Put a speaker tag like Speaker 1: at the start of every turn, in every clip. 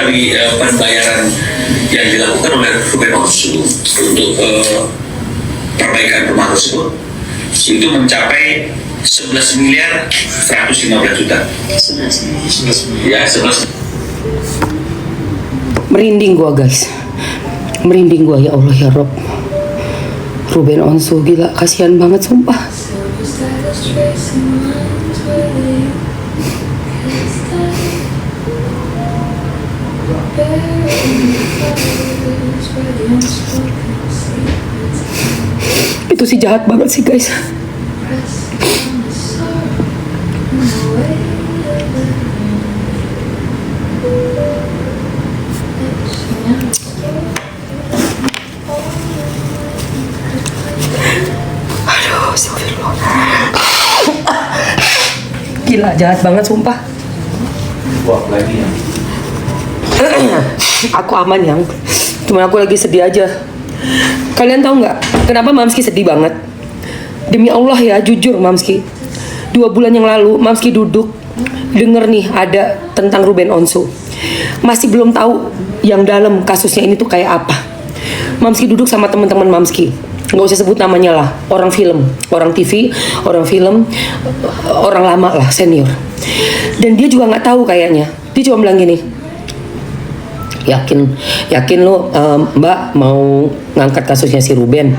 Speaker 1: dari pembayaran yang dilakukan oleh Ruben Onsu untuk perbaikan rumah tersebut itu mencapai 11 miliar 115 juta. 11 miliar. Ya, 11.
Speaker 2: Merinding gua guys, merinding gua, ya Allah ya Rob. Ruben Onsu gila, kasihan banget sumpah. Itu sih jahat banget sih guys. Aduh, astagfirullah. Gila, jahat banget sumpah.
Speaker 1: Wah, lagi ya.
Speaker 2: Aku aman yang, cuma aku lagi sedih aja. Kalian tahu nggak kenapa Mamski sedih banget? Demi Allah ya, jujur Mamski, 2 bulan yang lalu Mamski duduk denger nih ada tentang Ruben Onsu. Masih belum tahu yang dalam kasusnya ini tuh kayak apa. Mamski duduk sama teman-teman Mamski, nggak usah sebut namanya lah, orang film, orang TV, orang film, orang lama lah, senior. Dan dia juga nggak tahu kayaknya. Dia cuma bilang gini, yakin lu Mbak mau ngangkat kasusnya si Ruben?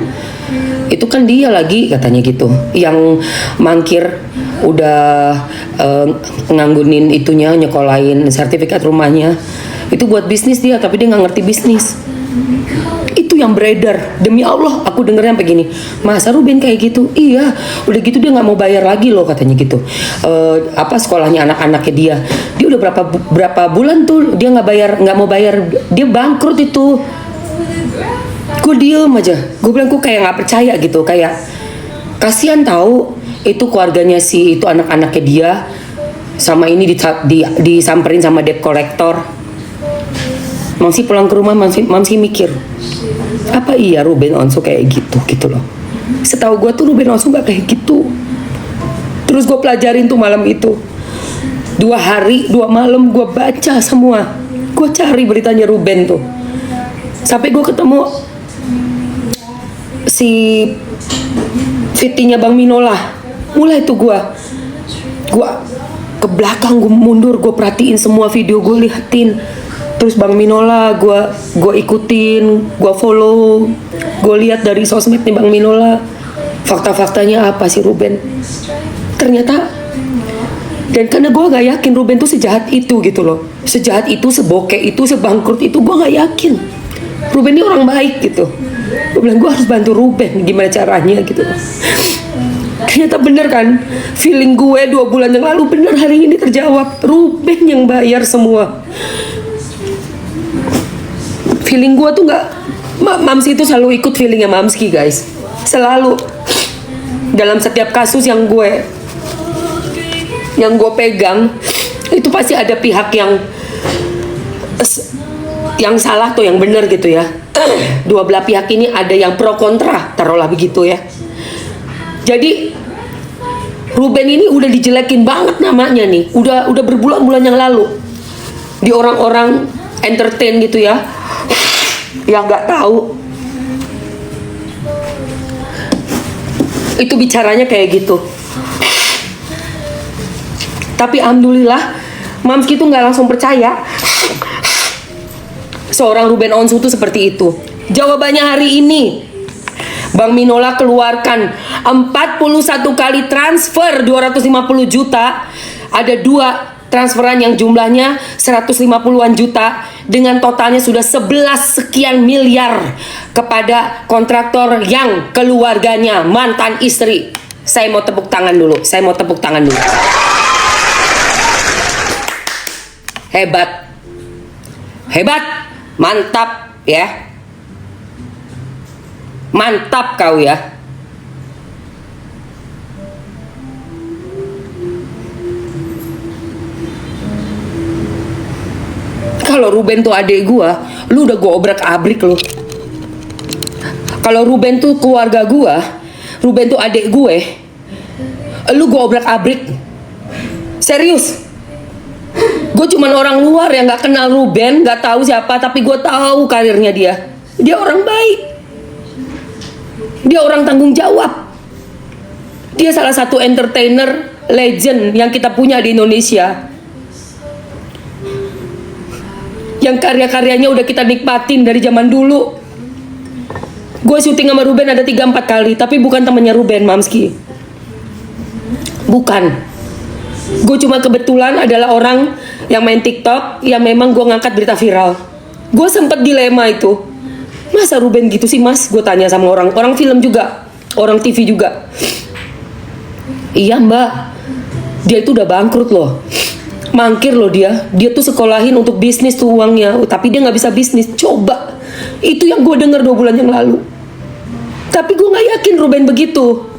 Speaker 2: Itu kan dia lagi katanya gitu, yang mangkir udah nganggunin itunya, nyekolahin sertifikat rumahnya. Itu buat bisnis dia, tapi dia nggak ngerti bisnis. Itu yang beredar. Demi Allah aku dengernya sampai gini, masa Ruben kayak gitu? Iya, udah gitu dia nggak mau bayar lagi loh katanya gitu. Sekolahnya anak-anaknya dia udah berapa bulan tuh dia nggak mau bayar, dia bangkrut itu. Gue diem aja, gue bilang gue kayak nggak percaya gitu, kayak kasihan tahu itu keluarganya si itu anak-anaknya dia sama ini disamperin sama debt collector. Mamsi pulang ke rumah, Mamsi mikir, apa iya Ruben Onsu kayak gitu loh. Setahu gue tuh Ruben Onsu nggak kayak gitu. Terus gue pelajarin tuh malam itu, 2 hari 2 malam gue baca semua, gue cari beritanya Ruben tuh, sampai gue ketemu si fitinya Bang Minola. Mulai tuh gue ke belakang, gue mundur, gue perhatiin semua video, gue liatin. Terus Bang Minola gue ikutin, gue follow, gue lihat dari sosmed nih Bang Minola, fakta-faktanya apa sih Ruben. Ternyata, dan karena gue gak yakin Ruben tuh sejahat itu gitu loh, sejahat itu, sebokeh itu, sebangkrut itu, gue gak yakin Ruben ini orang baik gitu. Gue bilang gue harus bantu Ruben, gimana caranya gitu. Ternyata bener kan, feeling gue 2 bulan yang lalu bener hari ini terjawab. Ruben yang bayar semua. Feeling gue tuh nggak, Mamsi itu selalu ikut feelingnya Mamski guys, selalu. Dalam setiap kasus yang gue pegang, itu pasti ada pihak yang salah tuh, yang benar gitu ya. Dua belah pihak ini ada yang pro kontra, taruhlah begitu ya. Jadi Ruben ini udah dijelekin banget namanya nih, udah berbulan-bulan yang lalu di orang-orang entertain gitu ya, yang nggak tahu itu bicaranya kayak gitu. Tapi alhamdulillah Mamski tuh nggak langsung percaya seorang Ruben Onsu tuh seperti itu. Jawabannya hari ini Bang Minola keluarkan 41 kali transfer 250 juta. Ada 2 transferan yang jumlahnya 150-an juta, dengan totalnya sudah 11 sekian miliar kepada kontraktor yang keluarganya mantan istri. Saya mau tepuk tangan dulu. Hebat, mantap ya, mantap kau ya. Kalau Ruben tuh adik gua, lu udah gua obrak-abrik lu. Kalau Ruben tuh keluarga gua, Ruben tuh adik gue, lu gua obrak-abrik. Serius. Gue cuman orang luar yang nggak kenal Ruben, nggak tahu siapa, tapi gue tahu karirnya dia. Dia orang baik. Dia orang tanggung jawab. Dia salah satu entertainer legend yang kita punya di Indonesia. Yang karya-karyanya udah kita nikmatin dari zaman dulu. Gue syuting sama Ruben ada 3-4 kali, tapi bukan temannya Ruben, Mamski. Bukan. Gue cuma kebetulan adalah orang yang main TikTok, yang memang gue ngangkat berita viral. Gue sempet dilema itu. Masa Ruben gitu sih mas? Gue tanya sama orang film juga, orang TV juga. Iya mbak, dia itu udah bangkrut loh. Mangkir loh dia tuh sekolahin untuk bisnis tuh uangnya, tapi dia nggak bisa bisnis. Coba, itu yang gue dengar 2 bulan yang lalu. Tapi gue nggak yakin Ruben begitu.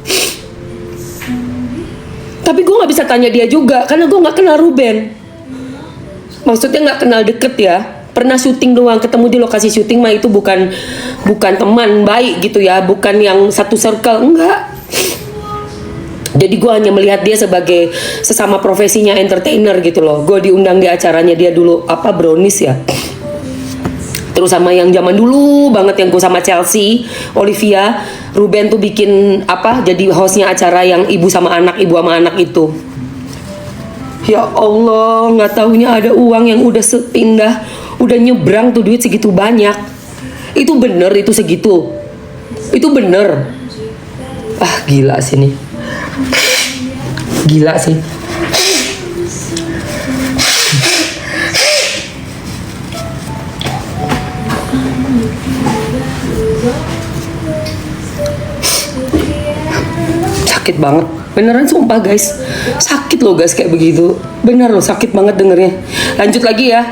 Speaker 2: Tapi gue nggak bisa tanya dia juga karena gue nggak kenal Ruben. Maksudnya nggak kenal deket ya. Pernah syuting doang, ketemu di lokasi syuting mah itu bukan teman baik gitu ya, bukan yang satu circle, enggak. Jadi gue hanya melihat dia sebagai sesama profesinya entertainer gitu loh. Gue diundang di acaranya dia dulu, Brownies ya. Terus sama yang zaman dulu banget yang gue sama Chelsea, Olivia, Ruben tuh bikin jadi hostnya acara yang ibu sama anak itu. Ya Allah, nggak taunya ada uang yang udah sepindah, udah nyebrang tuh duit segitu banyak. Itu bener itu segitu. Itu bener. Gila sih nih. Gila sih. Sakit banget. Beneran sumpah guys. Sakit loh guys kayak begitu. Bener loh sakit banget dengernya. Lanjut lagi ya.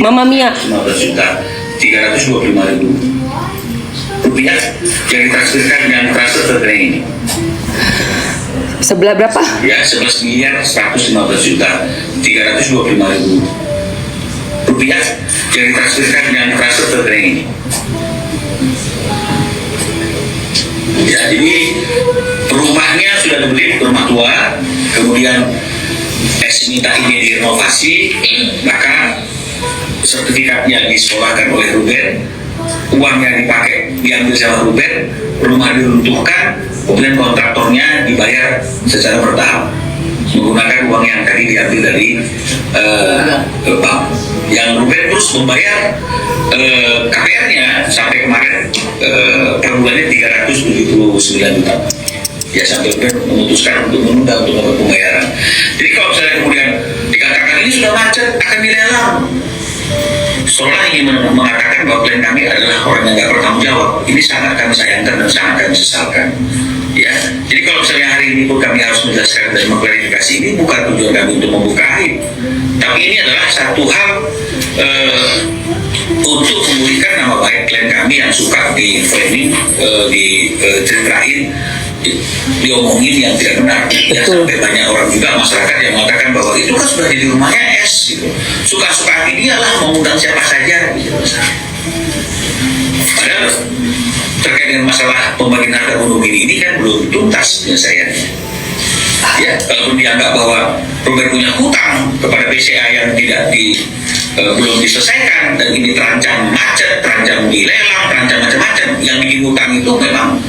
Speaker 2: Mama Mia.
Speaker 1: 15.325.000 rupiah yang ditransferkan dengan transfer ke rekening ini.
Speaker 2: Sebelah berapa?
Speaker 1: Ya, 11.115.325.000 rupiah yang ditransferkan dengan transfer ke rekening ini. Ya, ini rumahnya sudah dibeli, rumah tua, kemudian minta ini direnovasi, maka sertifikatnya disekolahkan oleh Ruben, uangnya dipakai diambil sama Ruben, rumah diruntuhkan, kemudian kontraktornya dibayar secara bertahap menggunakan uang yang tadi diambil dari bank. Yang Ruben terus membayar KPR-nya sampai kemarin per bulannya 379 juta. Ya sampai Ruben memutuskan untuk menunda untuk melakukan pembayaran. Jadi kalau misalnya kemudian dikatakan ini sudah macet akan dilelang, seolah ingin mengatakan bahwa klien kami adalah orang yang tidak bertanggung jawab. Ini sangat kami sayangkan dan sangat kami sesalkan. Ya, jadi kalau misalnya hari ini pun kami harus menjelaskan dan mengklarifikasi, ini bukan tujuan kami untuk membuka aib, tapi ini adalah satu hal untuk memulihkan nama baik klien kami yang suka di framing, diceritain, diomongin yang tidak benar. Ya, sampai banyak orang juga masyarakat yang mengatakan bahwa itu kan sudah jadi rumahnya S gitu. Suka-suka hati dia lah mau undang siapa saja gitu. Padahal terkait dengan masalah pembagian harta gunung ini kan belum tuntas penyelesaiannya. Ya, kalaupun dianggap bahwa Ruben punya hutang kepada BCA yang belum diselesaikan dan ini terancam macet, terancam dilelang, terancam macam-macam, yang bikin hutang itu memang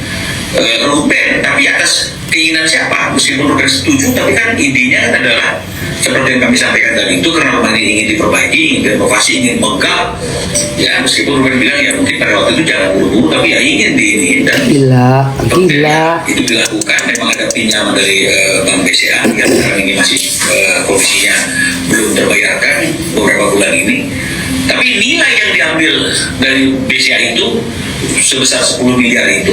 Speaker 1: Ruben, tapi atas keinginan siapa? Meskipun Ruben setuju, tapi kan intinya kan adalah seperti yang kami sampaikan tadi itu, karena rumah ini ingin diperbaiki, ingin direnovasi, ingin megah. Ya, meskipun Ruben bilang ya mungkin pada waktu itu jangan buru-buru, tapi ya ingin diiniin dan
Speaker 2: gila.
Speaker 1: Itu dilakukan. Memang ada pinjaman dari Bank BCA yang sekarang ini masih komisinya belum terbayarkan beberapa bulan ini. Tapi nilai yang diambil dari BCA itu sebesar 10 miliar itu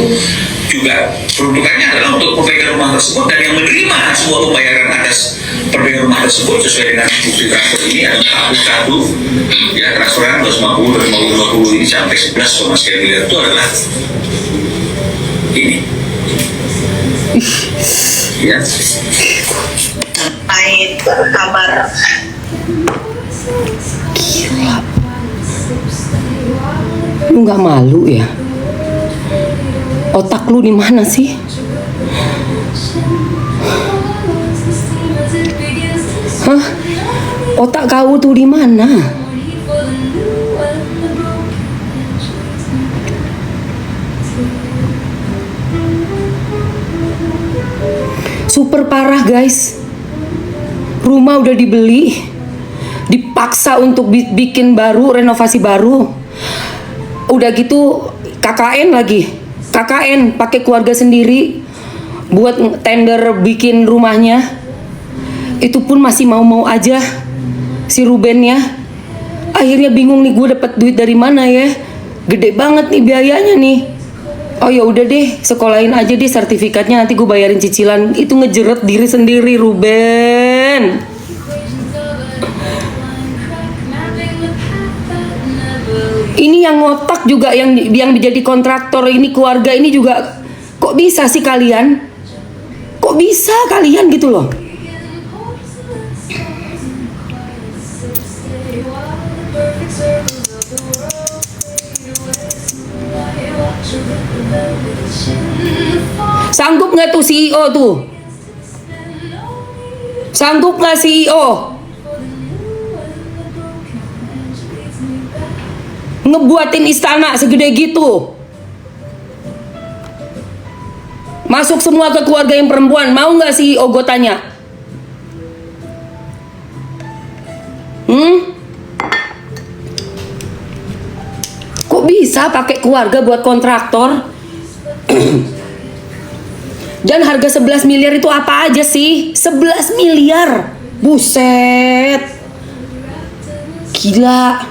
Speaker 1: juga peruntukannya adalah untuk perbaikan rumah tersebut, dan yang menerima semua pembayaran atas perbaikan rumah tersebut sesuai dengan bukti transfer ini adalah tahun 1 ya, transferan 250 dan 250 ini sampai 11 sekian miliar itu adalah ini ya.
Speaker 3: Terkait kabar
Speaker 2: Lu nggak malu ya? Otak lu di mana sih? Hah? Otak kau tuh di mana? Super parah guys. Rumah udah dibeli, dipaksa untuk bikin baru, renovasi baru. Udah gitu KKN lagi. KKN pakai keluarga sendiri buat tender bikin rumahnya. Itu pun masih mau-mau aja si Rubennya. Akhirnya bingung nih, gue dapet duit dari mana ya? Gede banget nih biayanya nih. Oh ya udah deh, sekolahin aja deh sertifikatnya, nanti gue bayarin cicilan. Itu ngejeret diri sendiri Ruben. Ini yang ngotak juga, yang jadi kontraktor ini, keluarga ini juga. Kok bisa sih kalian? Kok bisa kalian gitu loh? Sanggup nggak tuh CEO tuh? Sanggup nggak CEO ngebuatin istana segede gitu? Masuk semua ke keluarga yang perempuan. Mau nggak CEO, gue tanya? Kok bisa pakai keluarga buat kontraktor? Dan harga 11 miliar itu apa aja sih? 11 miliar. Buset. Gila.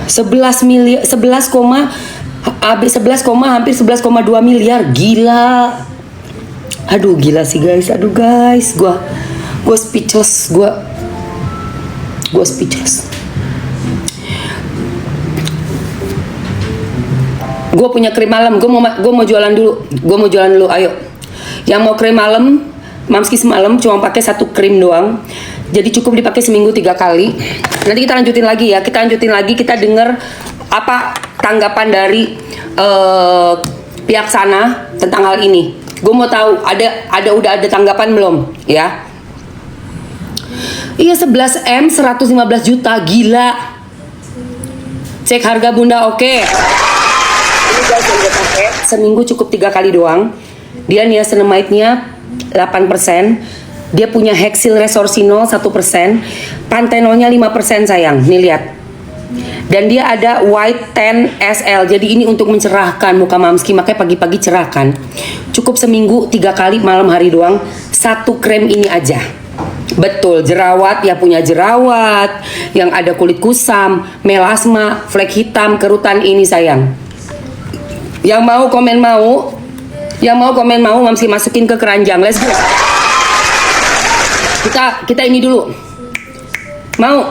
Speaker 2: 11 miliar, 11, hampir 11,2 miliar. Gila. Aduh gila sih guys. Aduh guys, gue speechless. Gue speechless. Gue punya krim malam, gue mau jualan dulu, ayo. Yang mau krim malam, Mamski semalam cuma pakai 1 krim doang, jadi cukup dipakai seminggu 3 kali. Nanti kita lanjutin lagi ya, kita denger apa tanggapan dari pihak sana tentang hal ini. Gue mau tahu udah ada tanggapan belum ya? Iya 11M 115 juta, gila. Cek harga bunda, oke. Ini guys yang gue pakai seminggu cukup 3 kali doang. Dia niacinamide-nya 8%. Dia punya hexyl resorcinol 1%. Panthenolnya 5% sayang. Nih lihat. Dan dia ada white tan SL. Jadi ini untuk mencerahkan muka Mamski, makanya pagi-pagi cerahkan. Cukup seminggu 3 kali malam hari doang. 1 krem ini aja. Betul, jerawat ya, punya jerawat, yang ada kulit kusam, melasma, flek hitam, kerutan ini sayang. Yang mau komen mau, Mamski masukin ke keranjang. Let's go. Kita ini dulu. Mau?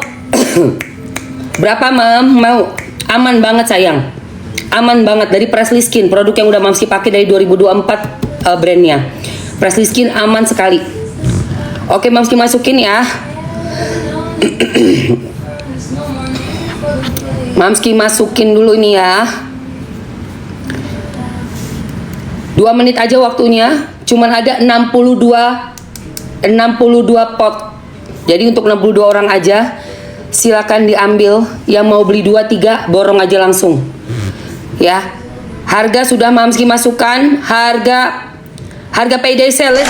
Speaker 2: Berapa Mam? Mau? Aman banget sayang. Aman banget, dari Presley Skin, produk yang udah Mamski pakai dari 2024 brandnya. Presley Skin aman sekali. Oke, Mamski masukin ya. Mamski masukin dulu ini ya. 2 menit aja waktunya. Cuman ada 62 pot. Jadi untuk 62 orang aja. Silakan diambil. Yang mau beli 2-3 borong aja langsung. Ya. Harga sudah Mamski masukkan. Harga payday sale.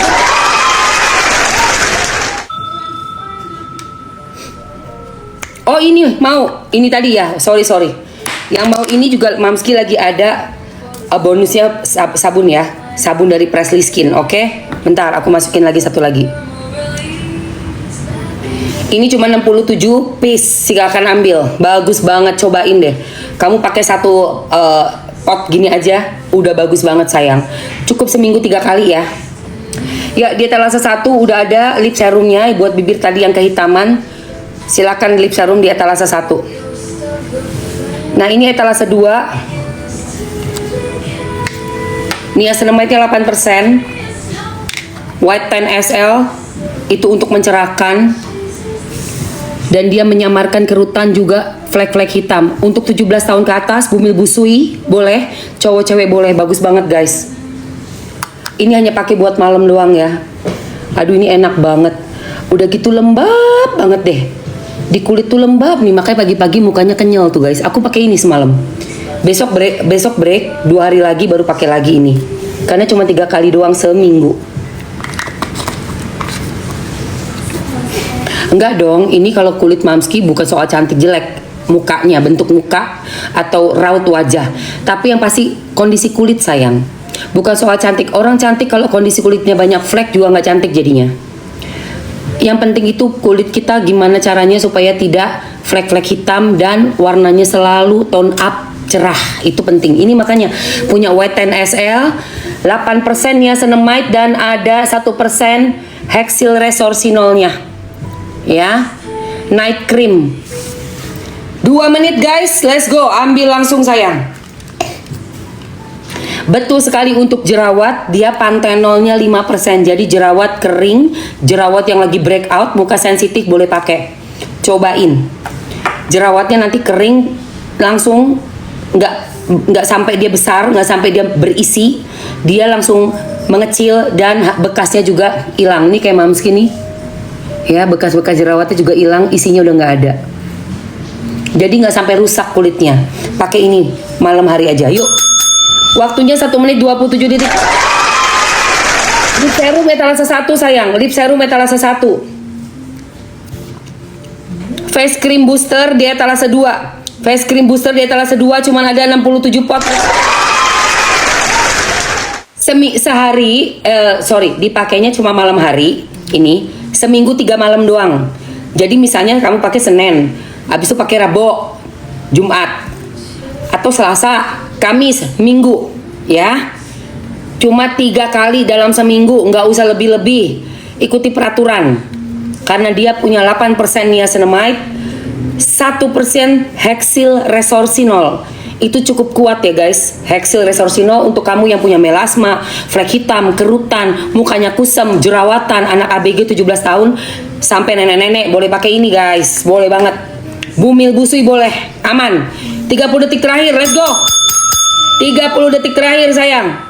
Speaker 2: Oh ini mau, ini tadi ya, sorry. Yang mau ini juga Mamski lagi ada bonusnya sabun ya, sabun dari Presley Skin, oke? Bentar, aku masukin lagi satu lagi. Ini cuma 67 piece, silakan ambil, bagus banget, cobain deh. Kamu pakai 1 pot gini aja, udah bagus banget sayang. Cukup seminggu 3 kali ya. Ya, di etalase 1 udah ada lip serumnya buat bibir tadi yang kehitaman. Silakan lip serum di etalase 1. Nah ini etalase 2. Niacinamide-nya 8%. White Tan SL itu untuk mencerahkan. Dan dia menyamarkan kerutan juga, flek-flek hitam. Untuk 17 tahun ke atas, bumil busui boleh, cowok cewek boleh, bagus banget guys. Ini hanya pakai buat malam doang ya. Aduh ini enak banget. Udah gitu lembab banget deh. Di kulit tuh lembab nih, makanya pagi-pagi mukanya kenyal tuh guys. Aku pakai ini semalam. Besok break 2 hari lagi baru pakai lagi ini. Karena cuma 3 kali doang seminggu. Enggak dong, ini kalau kulit Mamski bukan soal cantik jelek mukanya, bentuk muka atau raut wajah, tapi yang pasti kondisi kulit sayang. Bukan soal cantik. Orang cantik kalau kondisi kulitnya banyak flek juga nggak cantik jadinya. Yang penting itu kulit kita gimana caranya supaya tidak flek-flek hitam dan warnanya selalu tone up cerah. Itu penting. Ini makanya punya White 10 SL 8% niacinamide dan ada 1% hexyl resorcinolnya. Ya. Night cream. 2 menit guys, let's go. Ambil langsung sayang. Betul sekali untuk jerawat, dia pantenolnya 5%. Jadi jerawat kering, jerawat yang lagi breakout, muka sensitif boleh pakai. Cobain. Jerawatnya nanti kering langsung, nggak sampai dia besar, nggak sampai dia berisi, dia langsung mengecil dan bekasnya juga hilang. Nih kayak Mamski nih, ya bekas-bekas jerawatnya juga hilang, isinya udah nggak ada. Jadi nggak sampai rusak kulitnya. Pakai ini malam hari aja. Yuk. Waktunya 1 menit 27 detik. Lip serum etalase 1 sayang. Lip serum etalase 1. Face cream booster di etalase 2. Face cream booster di etalase 2 cuman ada 67 pot. Sehari, dipakainya cuma malam hari. Ini seminggu 3 malam doang. Jadi misalnya kamu pakai Senin, habis itu pakai Rabu, Jumat, atau Selasa, Kamis, Minggu, ya. Cuma 3 kali dalam seminggu, nggak usah lebih-lebih. Ikuti peraturan. Karena dia punya 8% niacinamide, 1% hexyl resorcinol. Itu cukup kuat ya guys. Hexyl resorcinol untuk kamu yang punya melasma, flek hitam, kerutan, mukanya kusam, jerawatan, anak ABG 17 tahun sampai nenek-nenek boleh pakai ini guys. Boleh banget. Bumil busui boleh, aman. 30 detik terakhir, let's go. 30 detik terakhir sayang.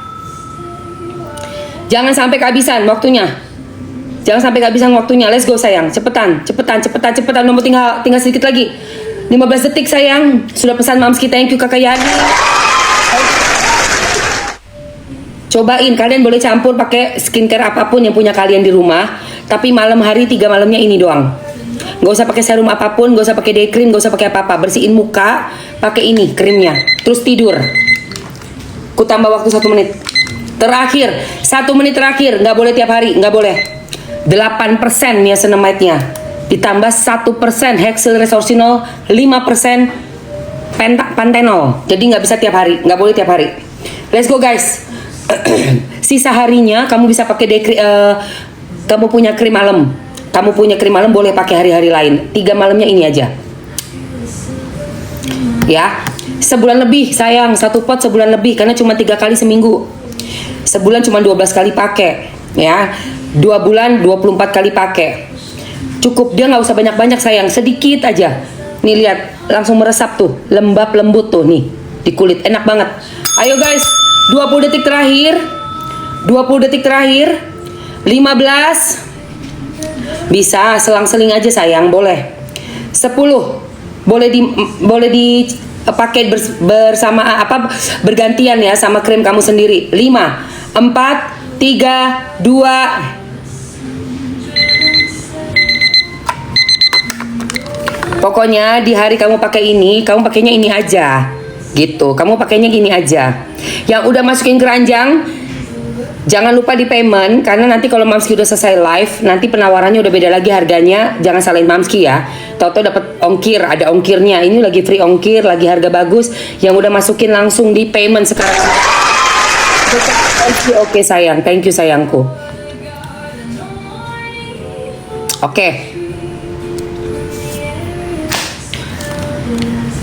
Speaker 2: Jangan sampai kehabisan waktunya. Jangan sampai kehabisan waktunya. Let's go sayang. Cepetan. Nomor tinggal sedikit lagi. 15 detik sayang. Sudah pesan Mamski, thank you Kakak Yani. Cobain, kalian boleh campur pakai skincare apapun yang punya kalian di rumah. Tapi malam hari 3 malamnya ini doang. Gak usah pakai serum apapun, gak usah pakai day cream, gak usah pakai apa-apa. Bersihin muka, pakai ini krimnya. Terus tidur. Ku tambah waktu 1 menit. Terakhir, 1 menit terakhir. Gak boleh tiap hari, gak boleh. 8% niacinamide-nya. Ditambah 1% hexyl resorcinol, 5% pantenol. Jadi gak bisa tiap hari, gak boleh tiap hari. Let's go guys. Sisa harinya kamu bisa pakai day cream, kamu punya krim malam. Kamu punya krim malam boleh pakai hari-hari lain. 3 malamnya ini aja. Ya, sebulan lebih sayang, 1 pot sebulan lebih karena cuma 3 kali seminggu. Sebulan cuma 12 kali pakai, ya. 2 bulan 24 kali pakai. Cukup, dia nggak usah banyak-banyak sayang, sedikit aja. Nih lihat, langsung meresap tuh, lembab lembut tuh nih di kulit, enak banget. Ayo guys, 20 detik terakhir. 20 detik terakhir. 15. Bisa selang-seling aja sayang, boleh. 10 boleh dipakai bersama bergantian ya sama krim kamu sendiri. 5 4 3 2. Pokoknya di hari kamu pakai ini, kamu pakainya ini aja. Gitu. Kamu pakainya gini aja. Yang udah masukin keranjang, jangan lupa di payment, karena nanti kalau Mamski udah selesai live, nanti penawarannya udah beda lagi harganya. Jangan salahin Mamski ya. Tahu-tahu dapat ongkir, ada ongkirnya. Ini lagi free ongkir, lagi harga bagus. Yang udah masukin langsung di payment sekarang. Oke sayang, thank you sayangku. Oke.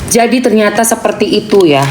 Speaker 2: Jadi ternyata seperti itu ya.